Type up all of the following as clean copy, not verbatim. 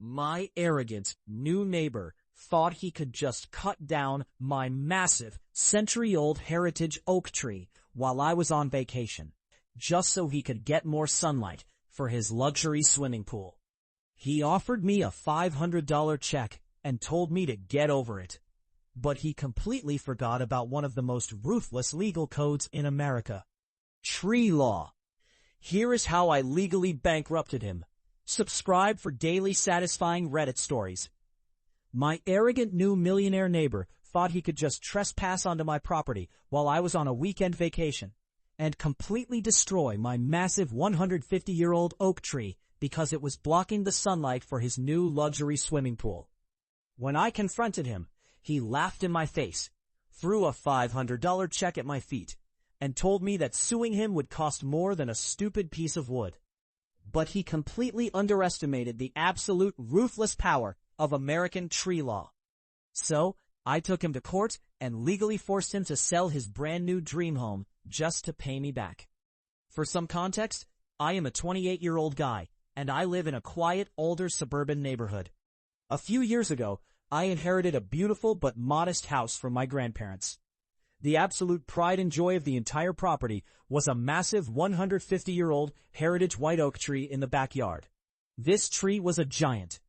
My arrogant new neighbor thought he could just cut down my massive century-old heritage oak tree while I was on vacation, just so he could get more sunlight for his luxury swimming pool. He offered me a $500 check and told me to get over it. But he completely forgot about one of the most ruthless legal codes in America: tree law. Here is how I legally bankrupted him. Subscribe for daily satisfying Reddit stories. My arrogant new millionaire neighbor thought he could just trespass onto my property while I was on a weekend vacation and completely destroy my massive 150-year-old oak tree because it was blocking the sunlight for his new luxury swimming pool. When I confronted him, he laughed in my face, threw a $500 check at my feet, and told me that suing him would cost more than a stupid piece of wood. But he completely underestimated the absolute ruthless power of American tree law. So, I took him to court and legally forced him to sell his brand new dream home just to pay me back. For some context, I am a 28-year-old guy, and I live in a quiet, older suburban neighborhood. A few years ago, I inherited a beautiful but modest house from my grandparents. The absolute pride and joy of the entire property was a massive 150-year-old heritage white oak tree in the backyard. This tree was a giant.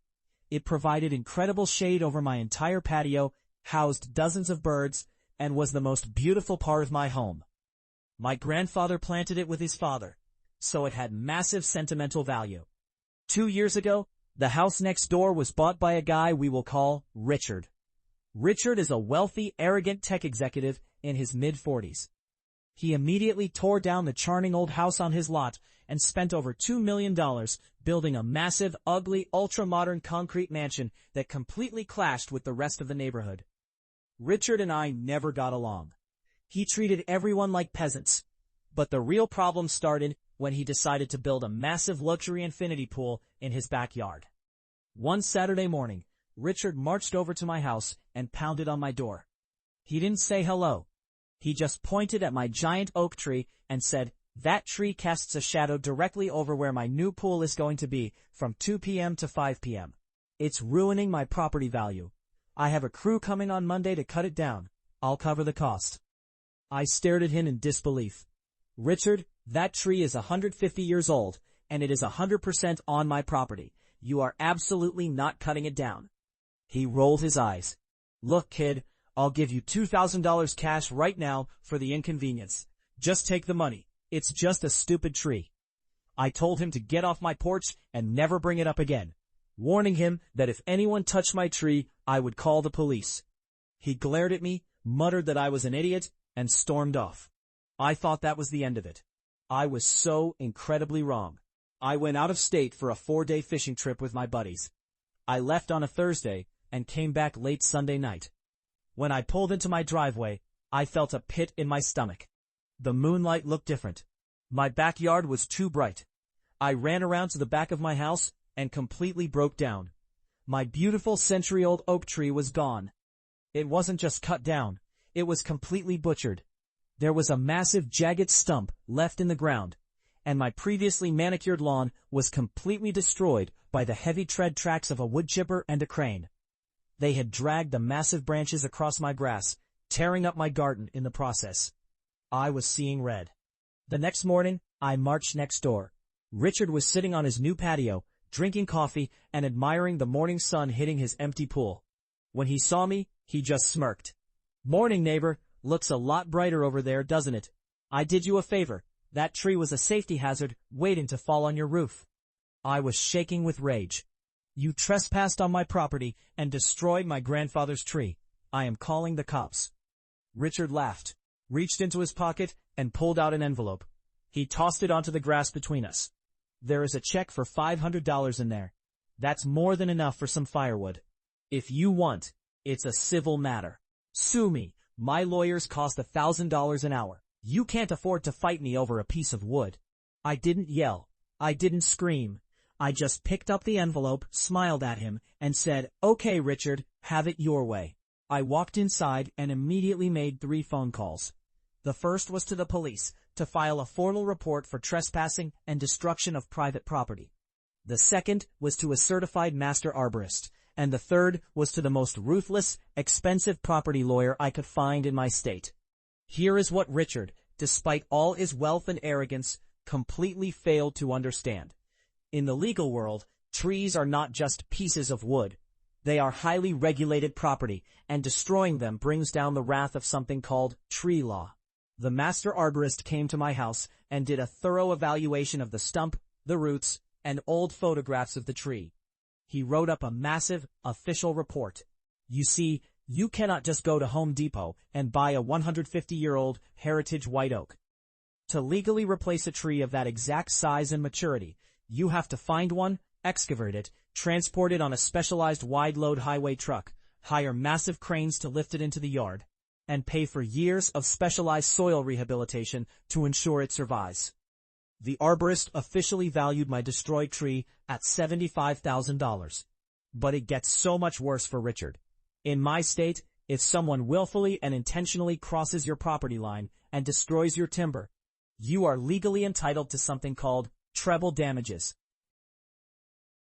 It provided incredible shade over my entire patio, housed dozens of birds, and was the most beautiful part of my home. My grandfather planted it with his father, so it had massive sentimental value. 2 years ago, the house next door was bought by a guy we will call Richard. Richard is a wealthy, arrogant tech executive in his mid-40s. He immediately tore down the charming old house on his lot and spent over $2 million building a massive, ugly, ultra-modern concrete mansion that completely clashed with the rest of the neighborhood. Richard and I never got along. He treated everyone like peasants. But the real problem started when he decided to build a massive luxury infinity pool in his backyard. One Saturday morning, Richard marched over to my house and pounded on my door. He didn't say hello. He just pointed at my giant oak tree and said, "That tree casts a shadow directly over where my new pool is going to be from 2 p.m. to 5 p.m. It's ruining my property value. I have a crew coming on Monday to cut it down. I'll cover the cost." I stared at him in disbelief. "Richard, that tree is 150 years old, and it is 100% on my property. You are absolutely not cutting it down." He rolled his eyes. "Look, kid, I'll give you $2,000 cash right now for the inconvenience. Just take the money. It's just a stupid tree." I told him to get off my porch and never bring it up again, warning him that if anyone touched my tree, I would call the police. He glared at me, muttered that I was an idiot, and stormed off. I thought that was the end of it. I was so incredibly wrong. I went out of state for a 4-day fishing trip with my buddies. I left on a Thursday and came back late Sunday night. When I pulled into my driveway, I felt a pit in my stomach. The moonlight looked different. My backyard was too bright. I ran around to the back of my house and completely broke down. My beautiful century-old oak tree was gone. It wasn't just cut down. It was completely butchered. There was a massive jagged stump left in the ground, and my previously manicured lawn was completely destroyed by the heavy tread tracks of a wood chipper and a crane. They had dragged the massive branches across my grass, tearing up my garden in the process. I was seeing red. The next morning, I marched next door. Richard was sitting on his new patio, drinking coffee and admiring the morning sun hitting his empty pool. When he saw me, he just smirked. "Morning, neighbor. Looks a lot brighter over there, doesn't it? I did you a favor. That tree was a safety hazard waiting to fall on your roof." I was shaking with rage. "You trespassed on my property and destroyed my grandfather's tree. I am calling the cops." Richard laughed, reached into his pocket, and pulled out an envelope. He tossed it onto the grass between us. "There is a check for $500 in there. That's more than enough for some firewood. If you want, it's a civil matter. Sue me. My lawyers cost $1,000 an hour. You can't afford to fight me over a piece of wood." I didn't yell. I didn't scream. I just picked up the envelope, smiled at him, and said, "Okay, Richard, have it your way." I walked inside and immediately made 3 phone calls. The first was to the police, to file a formal report for trespassing and destruction of private property. The second was to a certified master arborist, and the third was to the most ruthless, expensive property lawyer I could find in my state. Here is what Richard, despite all his wealth and arrogance, completely failed to understand. In the legal world, trees are not just pieces of wood. They are highly regulated property, and destroying them brings down the wrath of something called tree law. The master arborist came to my house and did a thorough evaluation of the stump, the roots, and old photographs of the tree. He wrote up a massive, official report. You see, you cannot just go to Home Depot and buy a 150-year-old heritage white oak. To legally replace a tree of that exact size and maturity, you have to find one, excavate it, transport it on a specialized wide-load highway truck, hire massive cranes to lift it into the yard, and pay for years of specialized soil rehabilitation to ensure it survives. The arborist officially valued my destroyed tree at $75,000. But it gets so much worse for Richard. In my state, if someone willfully and intentionally crosses your property line and destroys your timber, you are legally entitled to something called treble damages.